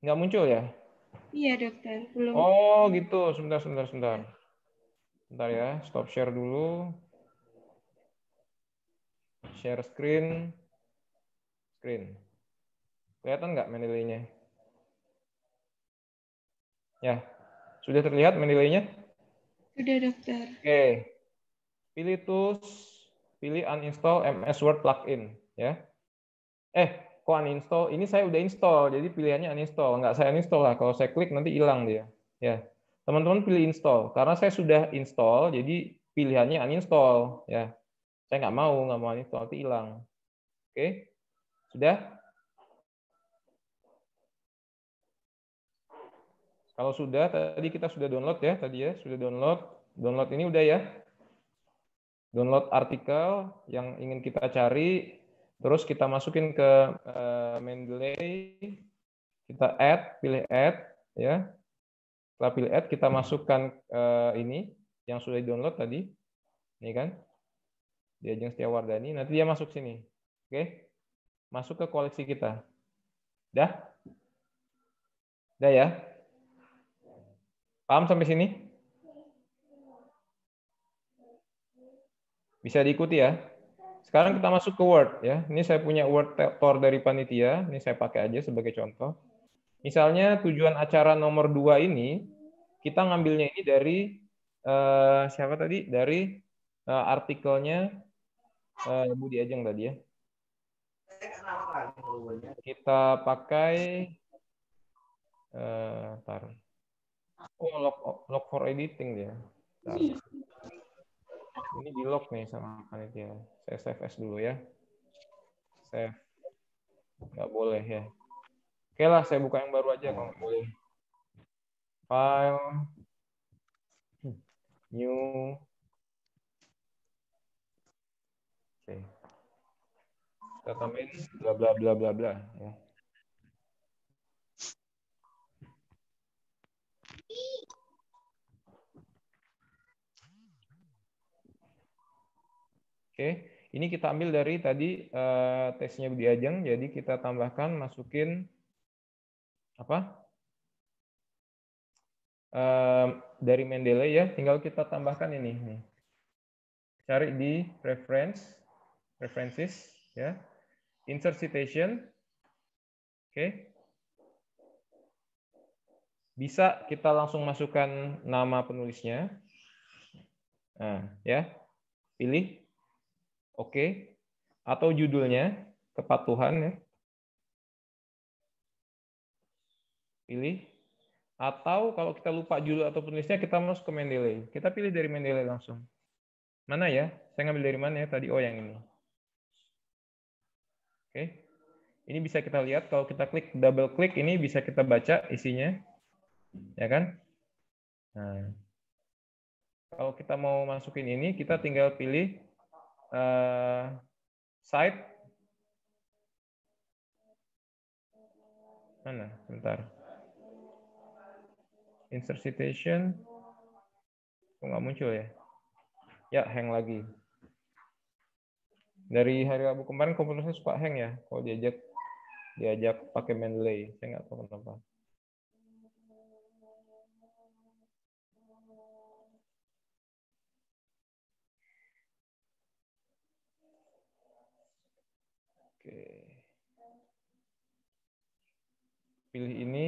[SPEAKER 2] Nggak muncul ya?
[SPEAKER 1] Iya, dokter. Belum.
[SPEAKER 2] Oh, gitu. Sebentar. Bentar ya, stop share dulu. Share screen. Kelihatan nggak Mendeley-nya? Ya, Sudah terlihat Mendeley-nya?
[SPEAKER 1] Sudah, dokter.
[SPEAKER 2] Oke. Pilih tools, pilih uninstall MS Word plugin, ya. Kok uninstall? Ini saya udah install, jadi pilihannya uninstall. Nggak saya uninstall lah. Kalau saya klik nanti hilang dia. Ya, teman-teman pilih install. Karena saya sudah install, jadi pilihannya uninstall. Ya, saya nggak mau uninstall, nanti hilang. Oke, sudah? Kalau sudah, tadi kita sudah download ya, sudah download. Download ini udah ya. Download artikel yang ingin kita cari, terus kita masukin ke Mendeley, kita pilih add, ya. Setelah pilih add, kita masukkan ini yang sudah di-download tadi, ini kan, Diajeng Setiawardani. Nanti dia masuk sini, oke? Masuk ke koleksi kita. Dah? Dah ya? Paham sampai sini? Bisa diikuti ya? Sekarang kita masuk ke Word ya. Ini saya punya Word Tor dari panitia. Ini saya pakai aja sebagai contoh. Misalnya tujuan acara nomor 2 ini, kita ngambilnya ini dari siapa tadi? Dari artikelnya Bu Diajeng tadi ya. Kita pakai log for editing dia. Ini di log nih sama panitia. Saya save as dulu ya. Save. Nggak boleh ya. Oke lah, saya buka yang baru aja kalau nggak boleh. File. New. Oke. Kita tambahin bla bla bla bla bla ya. Oke, ini kita ambil dari tadi tesnya Bu Diajeng, jadi kita tambahkan, masukin apa? Dari Mendeley ya, tinggal kita tambahkan ini. Nih. Cari di preferences, ya, insert citation, oke. Bisa kita langsung masukkan nama penulisnya, nah, ya, pilih. Oke, atau judulnya kepatuhan ya. Pilih. Atau kalau kita lupa judul atau penulisnya, kita masuk ke Mendeley. Kita pilih dari Mendeley langsung. Mana ya? Saya ngambil dari mana ya? Tadi yang ini. Oke. Ini bisa kita lihat kalau kita double klik ini bisa kita baca isinya. Ya kan? Nah. Kalau kita mau masukin ini, kita tinggal pilih site. Mana? Bentar. Insert citation. Kok nggak muncul ya? Ya, hang lagi. Dari hari Rabu kemarin komputer saya suka hang ya. Kalau diajak pakai Mendeley. Saya nggak tahu kenapa. Oke. Pilih ini.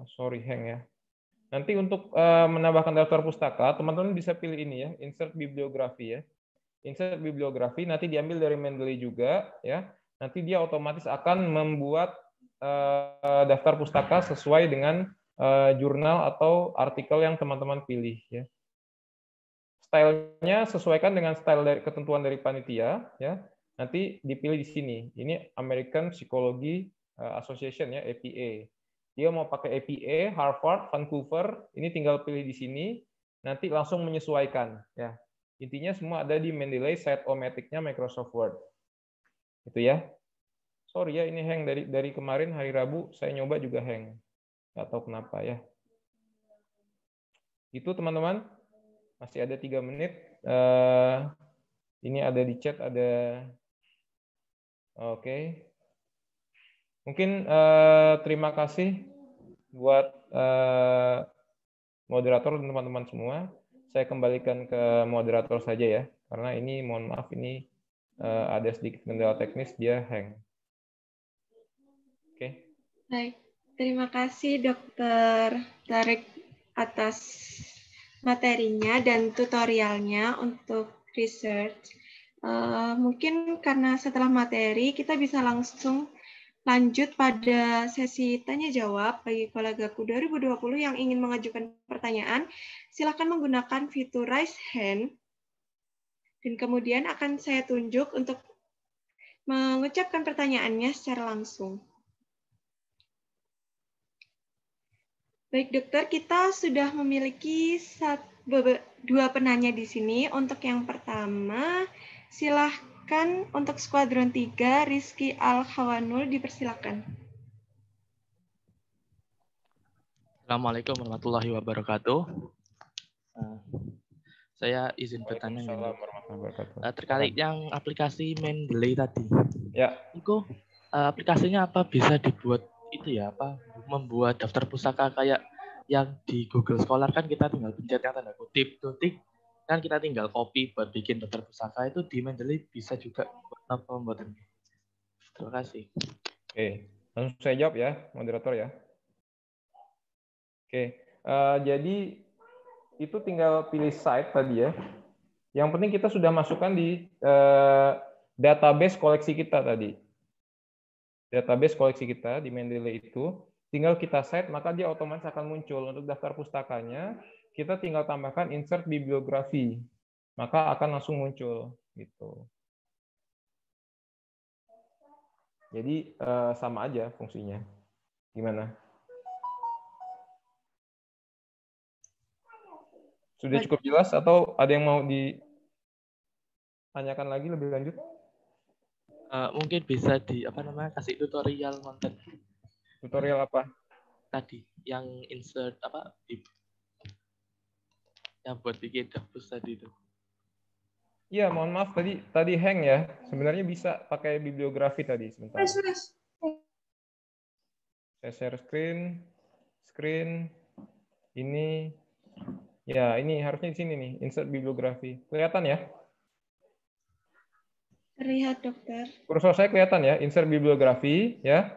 [SPEAKER 2] Sorry, hang ya. Nanti untuk menambahkan daftar pustaka, teman-teman bisa pilih ini ya, insert bibliografi ya. Insert bibliografi nanti diambil dari Mendeley juga ya. Nanti dia otomatis akan membuat daftar pustaka sesuai dengan jurnal atau artikel yang teman-teman pilih ya. Stylenya sesuaikan dengan style dari ketentuan dari panitia ya. Nanti dipilih di sini. Ini American Psychology Association ya, APA. Dia mau pakai APA, Harvard, Vancouver, ini tinggal pilih di sini, nanti langsung menyesuaikan. Ya. Intinya semua ada di Mendeley Site-O-Matic-nya Microsoft Word. Itu ya. Sorry ya, ini hang dari kemarin hari Rabu, saya nyoba juga hang. Nggak tahu kenapa ya. Itu teman-teman, masih ada 3 menit. Ini ada di chat, ada... Oke. Mungkin terima kasih buat moderator dan teman-teman semua. Saya kembalikan ke moderator saja ya, karena ini mohon maaf ini ada sedikit kendala teknis, dia hang.
[SPEAKER 1] Baik, terima kasih Dokter Tarik atas materinya dan tutorialnya untuk research. Mungkin karena setelah materi kita bisa langsung lanjut pada sesi tanya jawab bagi kolegaku 2020 yang ingin mengajukan pertanyaan. Silakan menggunakan fitur raise hand dan kemudian akan saya tunjuk untuk mengucapkan pertanyaannya secara langsung. Baik dokter, kita sudah memiliki dua penanya di sini. Untuk yang pertama, silahkan untuk skuadron 3, Rizky Al-Hawanul, dipersilakan.
[SPEAKER 5] Assalamualaikum warahmatullahi wabarakatuh. Saya izin bertanya terkait yang aplikasi Mendeley tadi.
[SPEAKER 2] Ya.
[SPEAKER 5] Itu aplikasinya apa bisa dibuat itu ya, apa membuat daftar pustaka kayak yang di Google Scholar kan kita tinggal pencet yang tanda kutip tutik kan kita tinggal copy buat bikin daftar pustaka, itu di Mendeley bisa juga pembuatan. Terima kasih.
[SPEAKER 2] Oke, langsung saya jawab ya, moderator ya. Oke, jadi itu tinggal pilih site tadi ya. Yang penting kita sudah masukkan di database koleksi kita tadi. Database koleksi kita di Mendeley itu, tinggal kita set, maka dia otomatis akan muncul. Untuk daftar pustakanya, kita tinggal tambahkan insert bibliografi, maka akan langsung muncul. Gitu. Jadi sama aja fungsinya. Gimana? Sudah cukup jelas atau ada yang mau ditanyakan lagi lebih lanjut?
[SPEAKER 5] Mungkin bisa kasih tutorial konten.
[SPEAKER 2] Tutorial apa?
[SPEAKER 5] Tadi yang insert yang buat bikin dapus tadi itu.
[SPEAKER 2] Iya, mohon maaf tadi hang ya. Sebenarnya bisa pakai bibliografi tadi sebentar. Saya share screen ini. Ya, ini harusnya di sini nih, insert bibliografi. Kelihatan ya?
[SPEAKER 1] Terlihat, dokter.
[SPEAKER 2] Kursor saya kelihatan ya, insert bibliografi ya.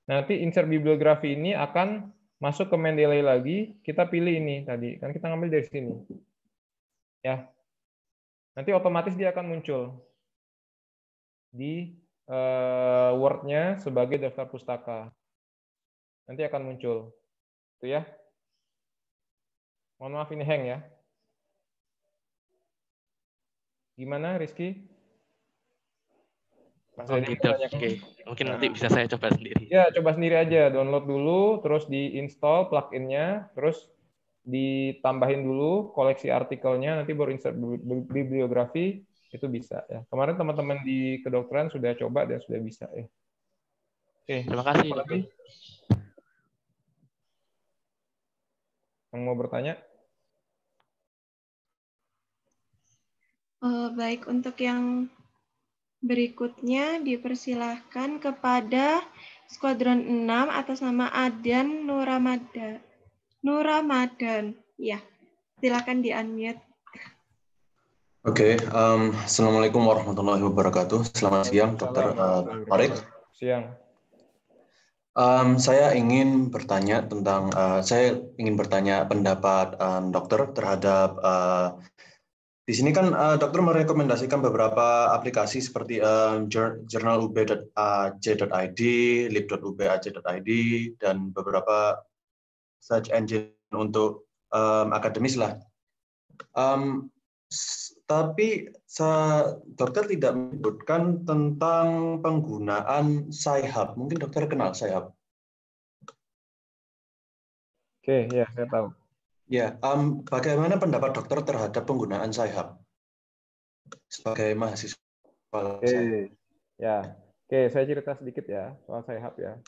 [SPEAKER 2] Nanti insert bibliografi ini akan masuk ke Mendeley lagi, kita pilih ini tadi. Kan kita ngambil dari sini. Ya. Nanti otomatis dia akan muncul di Word-nya sebagai daftar pustaka. Nanti akan muncul. Itu ya. Mohon maaf ini hang ya. Gimana Rizky?
[SPEAKER 5] Oke. Mungkin nanti bisa saya coba sendiri.
[SPEAKER 2] Ya, coba sendiri aja. Download dulu, terus di-install plugin-nya, terus ditambahin dulu koleksi artikelnya, nanti baru insert bibliografi, itu bisa ya. Kemarin teman-teman di kedokteran sudah coba dan sudah bisa ya. Oke,
[SPEAKER 5] terima kasih dokter.
[SPEAKER 2] Yang mau bertanya?
[SPEAKER 1] Baik, untuk yang berikutnya dipersilahkan kepada Skuadron 6 atas nama Adan Nuramadan. Ya, silakan di-unmute.
[SPEAKER 6] Oke, Assalamualaikum warahmatullahi wabarakatuh. Selamat siang, Dokter Tarik.
[SPEAKER 2] Siang.
[SPEAKER 6] Saya ingin bertanya pendapat dokter terhadap di sini kan dokter merekomendasikan beberapa aplikasi seperti journalub.aj.id, lib.ubaj.id, dan beberapa search engine untuk akademis lah. Tapi dokter tidak menyebutkan tentang penggunaan Sci-Hub. Mungkin dokter kenal Sci-Hub?
[SPEAKER 2] Oke, ya saya tahu.
[SPEAKER 6] Ya, bagaimana pendapat dokter terhadap penggunaan Sci-Hub sebagai mahasiswa?
[SPEAKER 2] Oke, ya, saya cerita sedikit ya soal Sci-Hub ya.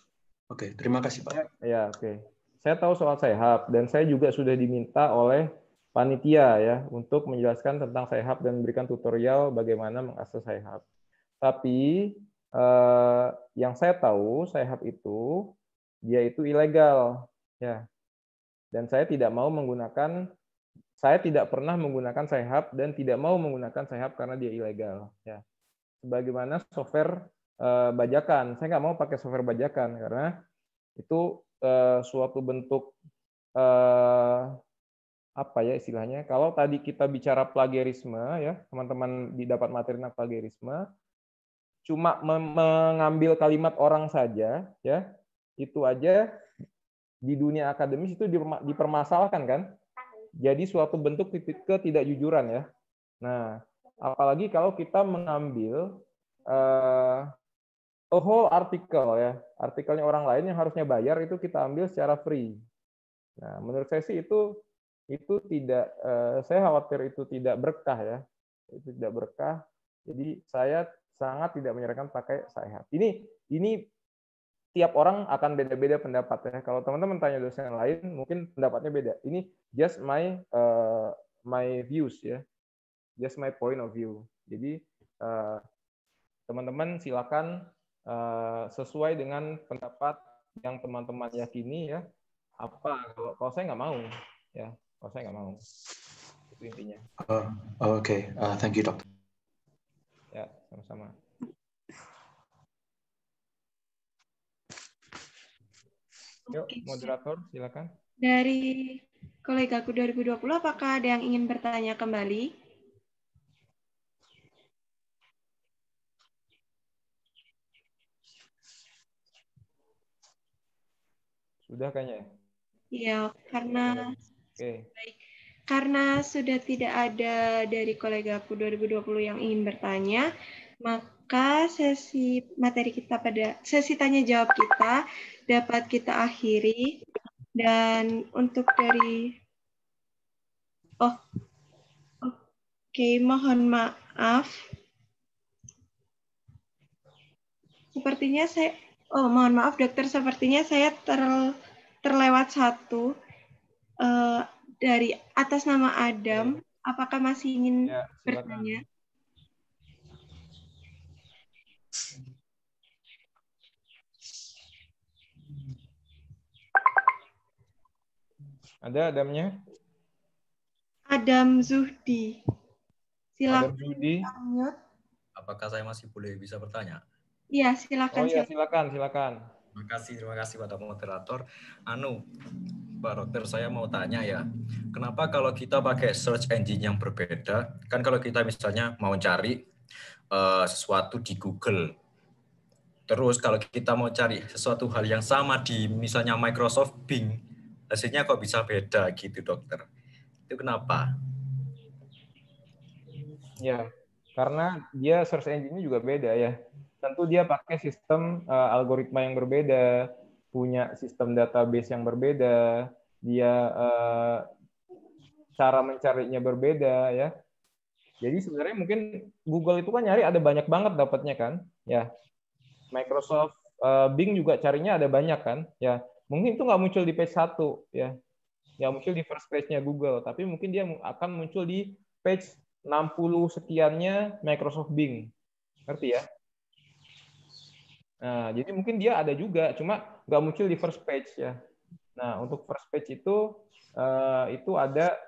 [SPEAKER 6] Oke, terima kasih Pak.
[SPEAKER 2] Ya, oke. Saya tahu soal Sci-Hub dan saya juga sudah diminta oleh panitia ya untuk menjelaskan tentang Sci-Hub dan memberikan tutorial bagaimana mengakses Sci-Hub. Tapi yang saya tahu Sci-Hub itu dia itu ilegal ya. Dan saya tidak pernah menggunakan Sci-Hub dan tidak mau menggunakan Sci-Hub karena dia ilegal ya. Sebagaimana software bajakan, saya nggak mau pakai software bajakan karena Itu suatu bentuk apa ya istilahnya? Kalau tadi kita bicara plagiarisme ya, teman-teman didapat materi tentang plagiarisme, cuma mengambil kalimat orang saja ya, itu aja di dunia akademis itu dipermasalahkan kan? Jadi suatu bentuk ketidakjujuran ya. Nah, apalagi kalau kita mengambil a whole artikel ya, artikelnya orang lain yang harusnya bayar itu kita ambil secara free. Nah, menurut saya sih itu tidak, saya khawatir itu tidak berkah ya, itu tidak berkah. Jadi saya sangat tidak menyarankan pakai Sci-Hub. Ini tiap orang akan beda-beda pendapatnya. Kalau teman-teman tanya dosen lain, mungkin pendapatnya beda. Ini just my views ya, just my point of view. Jadi teman-teman silakan sesuai dengan pendapat yang teman-teman yakini ya. Apa? Kalau saya nggak mau ya, kalau saya nggak mau. Itu intinya.
[SPEAKER 6] Oke, thank you dokter.
[SPEAKER 2] Ya, sama-sama. Yuk, moderator, silakan.
[SPEAKER 1] Dari kolegaku 2020, apakah ada yang ingin bertanya kembali?
[SPEAKER 2] Sudah kayaknya.
[SPEAKER 1] Iya, karena
[SPEAKER 2] Baik.
[SPEAKER 1] Karena sudah tidak ada dari kolegaku 2020 yang ingin bertanya, maka sesi materi kita pada sesi tanya jawab kita dapat kita akhiri. Dan untuk dari mohon maaf. Sepertinya mohon maaf dokter, sepertinya saya terlewat satu dari atas nama Adam. Apakah masih ingin bertanya?
[SPEAKER 2] Ada Adamnya?
[SPEAKER 1] Adam Zuhdi. Silakan.
[SPEAKER 2] Adam Zuhdi.
[SPEAKER 3] Apakah saya masih boleh bisa bertanya?
[SPEAKER 1] Iya, silakan.
[SPEAKER 2] Oh iya, silakan.
[SPEAKER 3] Terima kasih pada moderator. Pak Dokter, saya mau tanya ya, kenapa kalau kita pakai search engine yang berbeda, kan kalau kita misalnya mau cari sesuatu di Google, terus kalau kita mau cari sesuatu hal yang sama di misalnya Microsoft Bing, hasilnya kok bisa beda gitu dokter? Itu kenapa?
[SPEAKER 2] Ya, karena dia search engine-nya juga beda ya. Tentu dia pakai sistem algoritma yang berbeda, punya sistem database yang berbeda, dia cara mencarinya berbeda ya. Jadi sebenarnya mungkin Google itu kan nyari ada banyak banget dapatnya kan, ya. Microsoft Bing juga carinya ada banyak kan, ya. Mungkin itu nggak muncul di page 1 ya, nggak muncul di first page-nya Google, tapi mungkin dia akan muncul di page 60 sekiannya Microsoft Bing, ngerti ya? Nah, jadi mungkin dia ada juga, cuma nggak muncul di first page ya. Nah, untuk first page itu ada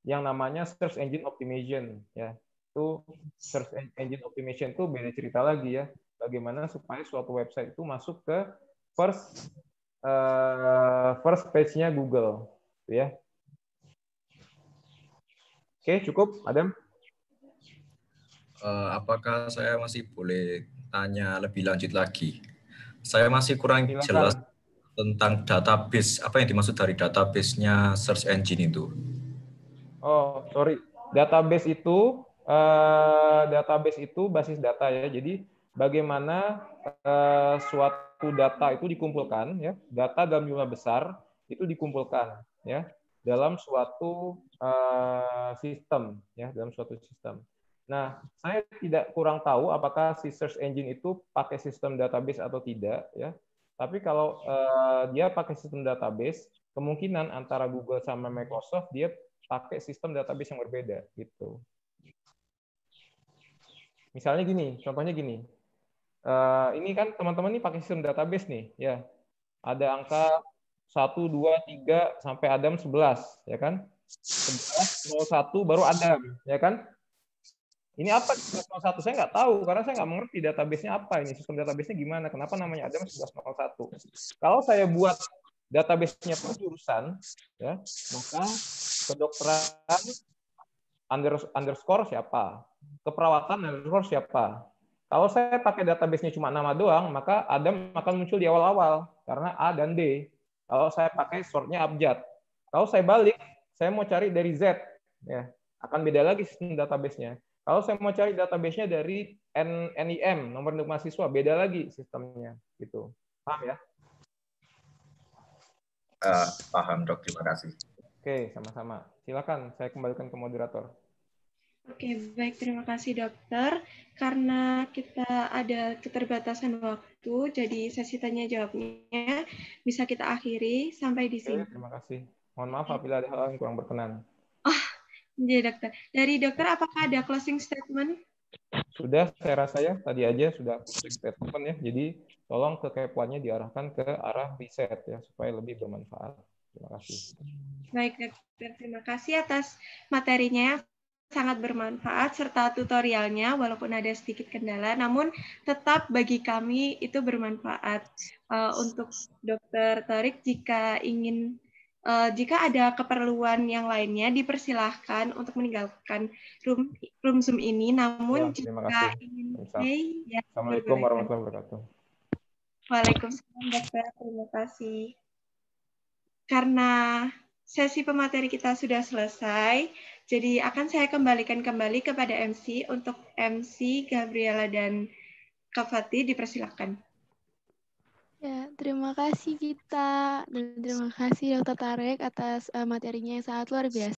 [SPEAKER 2] yang namanya search engine optimization ya. Itu search engine optimization itu beda cerita lagi ya. Bagaimana supaya suatu website itu masuk ke first page-nya Google, ya. Oke, cukup, Adam.
[SPEAKER 3] Apakah saya masih boleh tanya lebih lanjut lagi? Saya masih kurang jelas tentang database. Apa yang dimaksud dari database-nya search engine itu?
[SPEAKER 2] Oh, sorry. Database itu basis data ya. Jadi bagaimana suatu data itu dikumpulkan ya. Data dalam jumlah besar itu dikumpulkan ya dalam suatu sistem ya, dalam suatu sistem. Nah, saya kurang tahu apakah si search engine itu pakai sistem database atau tidak ya. Tapi kalau dia pakai sistem database, kemungkinan antara Google sama Microsoft dia pakai sistem database yang berbeda gitu. Misalnya gini, contohnya gini. Ini kan teman-teman ini pakai sistem database nih, ya. Ada angka 1, 2, 3 sampai Adam 11, ya kan? 11, 01 baru Adam, ya kan? Ini apa 1101? Saya nggak tahu karena saya nggak mengerti database-nya apa ini, sistem database-nya gimana, kenapa namanya ada 1101. Kalau saya buat database-nya per jurusan, ya, maka kedokteran underscore siapa, keperawatan underscore siapa. Kalau saya pakai database-nya cuma nama doang, maka Adam akan muncul di awal-awal karena A dan D. Kalau saya pakai sort-nya abjad. Kalau saya balik, saya mau cari dari Z, ya, akan beda lagi sistem database-nya. Kalau saya mau cari database-nya dari NIM, nomor induk mahasiswa, beda lagi sistemnya, gitu. Paham ya?
[SPEAKER 3] Paham, Dok. Terima kasih.
[SPEAKER 2] Oke, sama-sama. Silakan, saya kembalikan ke moderator.
[SPEAKER 1] Oke, baik. Terima kasih, Dokter. Karena kita ada keterbatasan waktu, jadi sesi tanya jawabnya bisa kita akhiri sampai di sini.
[SPEAKER 2] Oke, terima kasih. Mohon maaf apabila ada hal yang kurang berkenan.
[SPEAKER 1] Iya, Dokter. Dari Dokter, apakah ada closing statement?
[SPEAKER 2] Sudah, saya rasa ya, tadi aja sudah closing statement ya. Jadi, tolong kekepoannya diarahkan ke arah riset ya, supaya lebih bermanfaat. Terima kasih.
[SPEAKER 1] Baik, Dokter. Terima kasih atas materinya yang sangat bermanfaat serta tutorialnya, walaupun ada sedikit kendala, namun tetap bagi kami itu bermanfaat. Untuk Dokter Thorik, jika ada keperluan yang lainnya, dipersilahkan untuk meninggalkan room Zoom ini. Namun
[SPEAKER 2] Ya, terima
[SPEAKER 1] jika
[SPEAKER 2] kasih.
[SPEAKER 1] ingin stay, ya
[SPEAKER 2] Assalamualaikum
[SPEAKER 1] diperbolehkan.
[SPEAKER 2] warahmatullahi wabarakatuh.
[SPEAKER 1] Waalaikumsalam, Dokter. Terima kasih. Karena sesi pemateri kita sudah selesai, jadi akan saya kembalikan kembali kepada MC. Untuk MC, Gabriela dan Kak Fatih, dipersilakan.
[SPEAKER 4] Ya, terima kasih Gita dan terima kasih Dr. Tarek atas materinya yang sangat luar biasa.